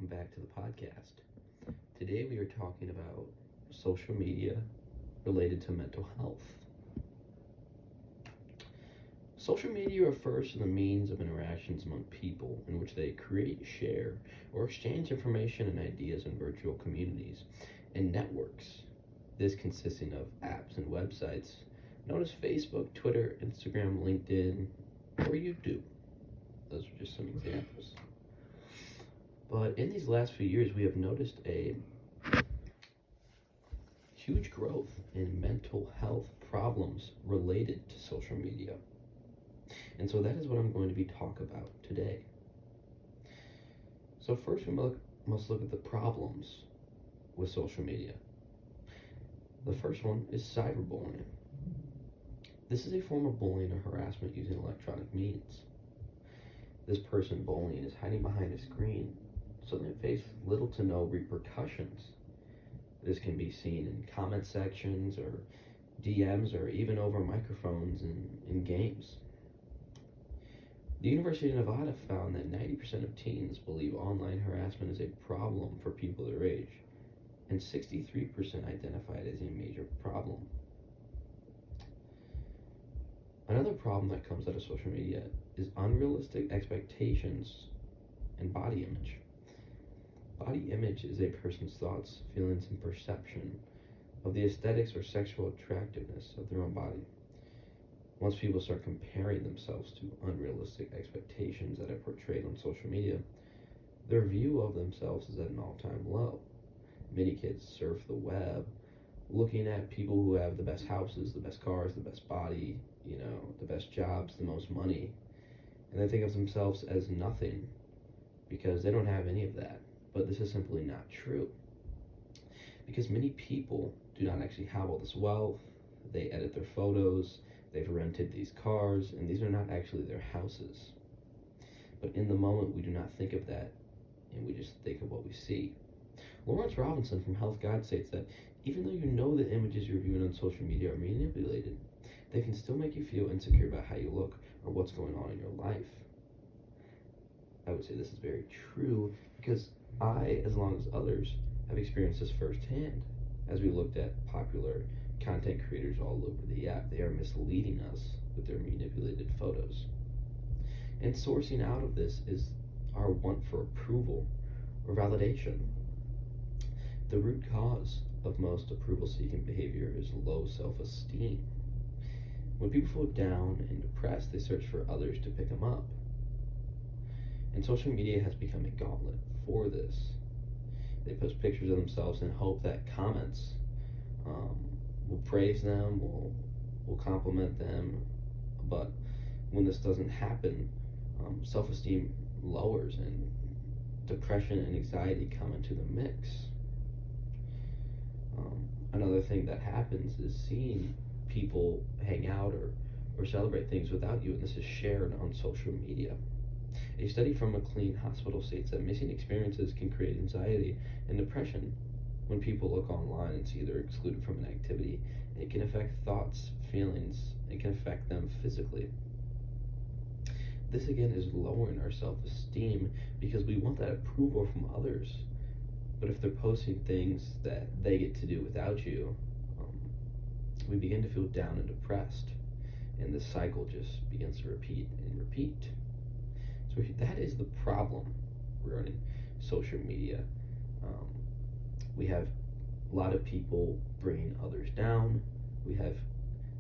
welcome back to the podcast. Today we are talking about social media related to mental health. Social media refers to the means of interactions among people in which they create, share, or exchange information and ideas in virtual communities and networks. This consisting of apps and websites known as Facebook, Twitter, Instagram, LinkedIn, or YouTube. Those are just some examples. But in these last few years, we have noticed a huge growth in mental health problems related to social media. And so that is what I'm going to be talking about today. So first we must look at the problems with social media. The first one is cyberbullying. This is a form of bullying or harassment using electronic means. This person bullying is hiding behind a screen, so they face little to no repercussions. This can be seen in comment sections or DMs or even over microphones in games. The University of Nevada found that 90% of teens believe online harassment is a problem for people their age, and 63% identify it as a major problem. Another problem that comes out of social media is unrealistic expectations and body image. Body image is a person's thoughts, feelings, and perception of the aesthetics or sexual attractiveness of their own body. Once people start comparing themselves to unrealistic expectations that are portrayed on social media, their view of themselves is at an all-time low. Many kids surf the web looking at people who have the best houses, the best cars, the best body, the best jobs, the most money, and they think of themselves as nothing because they don't have any of that. But this is simply not true, because many people do not actually have all this wealth. They edit their photos, they've rented these cars, and these are not actually their houses. But in the moment, we do not think of that, and we just think of what we see. Lawrence Robinson from Health Guide states that even though you know the images you're viewing on social media are manipulated, they can still make you feel insecure about how you look or what's going on in your life. I would say this is very true because I, as long as others, have experienced this firsthand. As we looked at popular content creators all over the app, they are misleading us with their manipulated photos. And sourcing out of this is our want for approval or validation. The root cause of most approval-seeking behavior is low self-esteem. When people feel down and depressed, they search for others to pick them up. And social media has become a gauntlet for this. They post pictures of themselves in hope that comments will praise them, will compliment them. But when this doesn't happen, self-esteem lowers and depression and anxiety come into the mix. Another thing that happens is seeing people hang out or celebrate things without you, and this is shared on social media. A study from McLean Hospital states that missing experiences can create anxiety and depression. When people look online and see they're excluded from an activity, it can affect thoughts, feelings, it can affect them physically. This again is lowering our self-esteem because we want that approval from others. But if they're posting things that they get to do without you, we begin to feel down and depressed, and the cycle just begins to repeat and repeat. So that is the problem regarding social media. We have a lot of people bringing others down. We have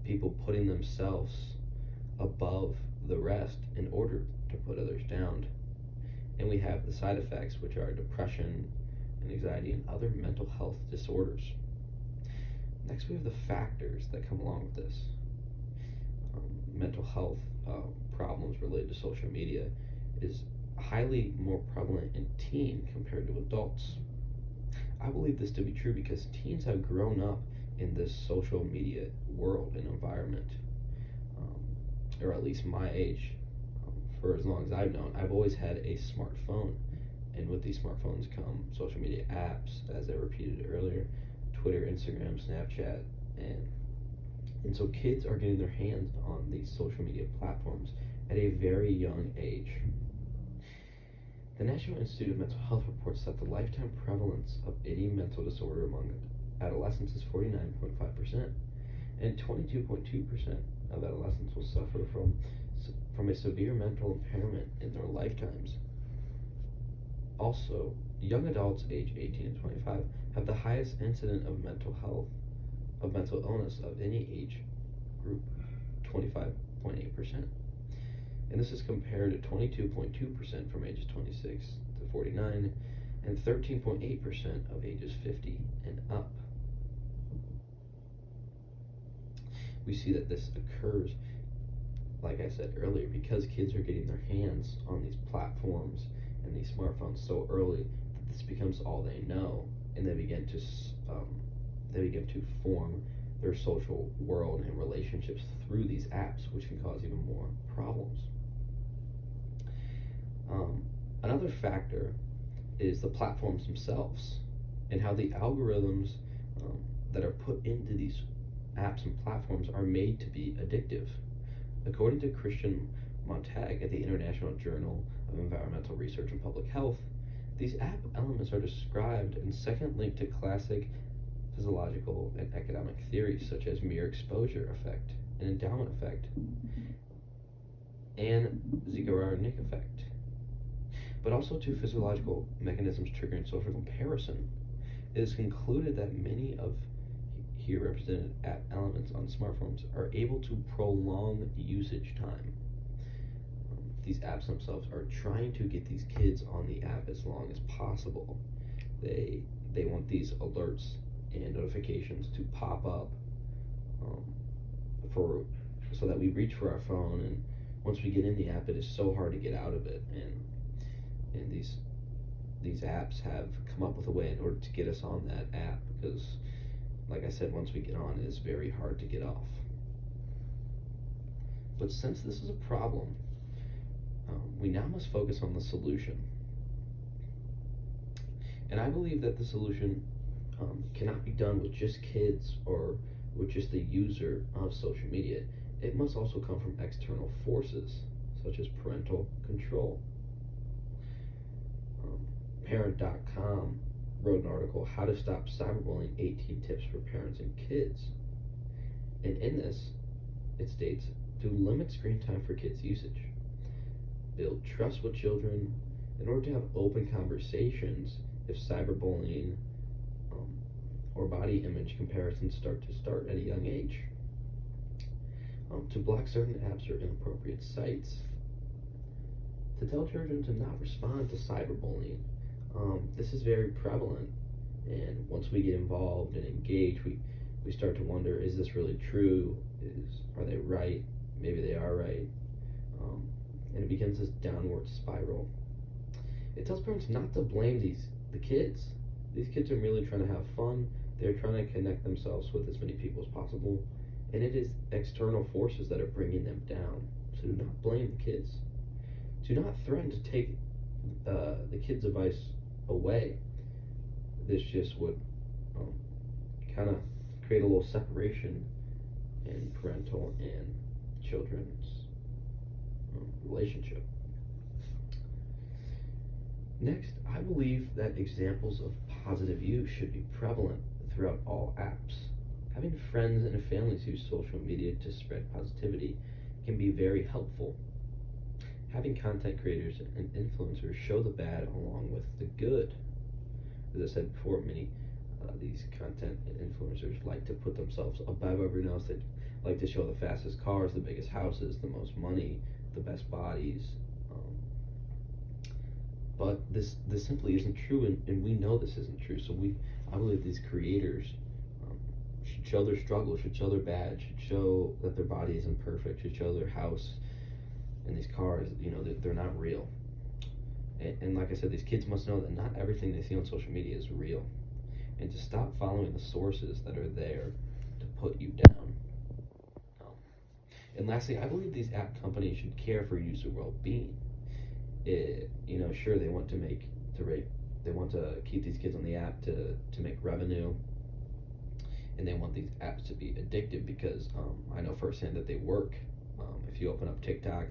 people putting themselves above the rest in order to put others down. And we have the side effects, which are depression and anxiety and other mental health disorders. Next, we have the factors that come along with this. Mental health problems related to social media is highly more prevalent in teens compared to adults. I believe this to be true because teens have grown up in this social media world and environment, or at least my age. For as long as I've known, I've always had a smartphone, and with these smartphones come social media apps, as I repeated earlier, Twitter, Instagram, Snapchat, and so kids are getting their hands on these social media platforms at a very young age. The National Institute of Mental Health reports that the lifetime prevalence of any mental disorder among adolescents is 49.5%, and 22.2% of adolescents will suffer from a severe mental impairment in their lifetimes. Also, young adults aged 18 to 25 have the highest incidence of mental illness of any age group, 25.8%. And this is compared to 22.2% from ages 26 to 49 and 13.8% of ages 50 and up. We see that this occurs, like I said earlier, because kids are getting their hands on these platforms and these smartphones so early that this becomes all they know, and they begin to form their social world and relationships through these apps, which can cause even more problems. Another factor is the platforms themselves and how the algorithms that are put into these apps and platforms are made to be addictive. According to Christian Montag at the International Journal of Environmental Research and Public Health, these app elements are described and second linked to classic physiological and economic theories such as mere exposure effect and endowment effect and Zeigarnik effect, but also to physiological mechanisms triggering social comparison. It is concluded that many of here represented app elements on smartphones are able to prolong usage time. These apps themselves are trying to get these kids on the app as long as possible. They want these alerts and notifications to pop up so that we reach for our phone, and once we get in the app, it is so hard to get out of it. And these apps have come up with a way in order to get us on that app, because, like I said, once we get on, it is very hard to get off. But since this is a problem, we now must focus on the solution. And I believe that the solution cannot be done with just kids or with just the user of social media. It must also come from external forces, such as parental control. Parent.com wrote an article, How to Stop Cyberbullying, 18 Tips for Parents and Kids. And in this, it states, to limit screen time for kids' usage. Build trust with children in order to have open conversations if cyberbullying or body image comparisons start at a young age. To block certain apps or inappropriate sites. To tell children to not respond to cyberbullying. This is very prevalent, and once we get involved and engaged, we start to wonder, is this really true? Are they right? Maybe they are right. And it begins this downward spiral. It tells parents not to blame the kids. These kids are really trying to have fun. They're trying to connect themselves with as many people as possible, and it is external forces that are bringing them down. So do not blame the kids. Do not threaten to take the kids' device away. This just would kind of create a little separation in parental and children's relationship. Next, I believe that examples of positive use should be prevalent throughout all apps. Having friends and families use social media to spread positivity can be very helpful. Having content creators and influencers show the bad along with the good. As I said before, many these content and influencers like to put themselves above everyone else. They like to show the fastest cars, the biggest houses, the most money, the best bodies. But this simply isn't true, and we know this isn't true. So I believe these creators should show their struggle, should show their bad, should show that their body isn't perfect, should show their house and these cars, they're not real. And like I said, these kids must know that not everything they see on social media is real, and to stop following the sources that are there to put you down. And lastly, I believe these app companies should care for user well-being. Sure, they want to keep these kids on the app to make revenue, and they want these apps to be addictive because I know firsthand that they work. If you open up TikTok,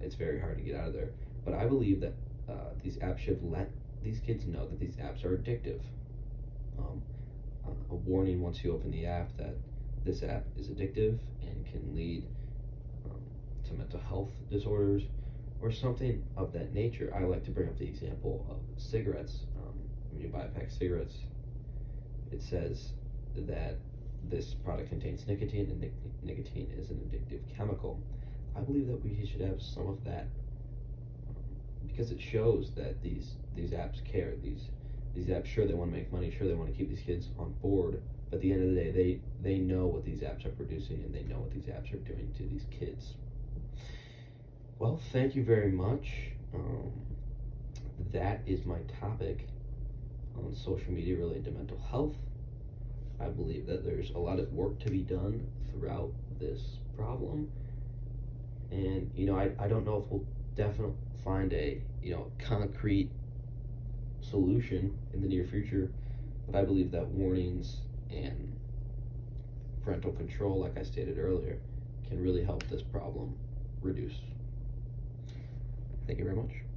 it's very hard to get out of there. But I believe that these apps should let these kids know that these apps are addictive. Um, a warning once you open the app that this app is addictive and can lead um, to mental health disorders or something of that nature. I like to bring up the example of cigarettes. When you buy a pack of cigarettes, it says that this product contains nicotine, and nicotine is an addictive chemical. I believe that we should have some of that because it shows that these apps care. These apps, sure, they want to make money, sure, they want to keep these kids on board, but at the end of the day, they know what these apps are producing and they know what these apps are doing to these kids. Well, thank you very much. That is my topic on social media related to mental health. I believe that there's a lot of work to be done throughout this problem, and I don't know if we'll definitely find a concrete solution in the near future, but I believe that warnings and parental control, like I stated earlier, can really help this problem reduce. Thank you very much.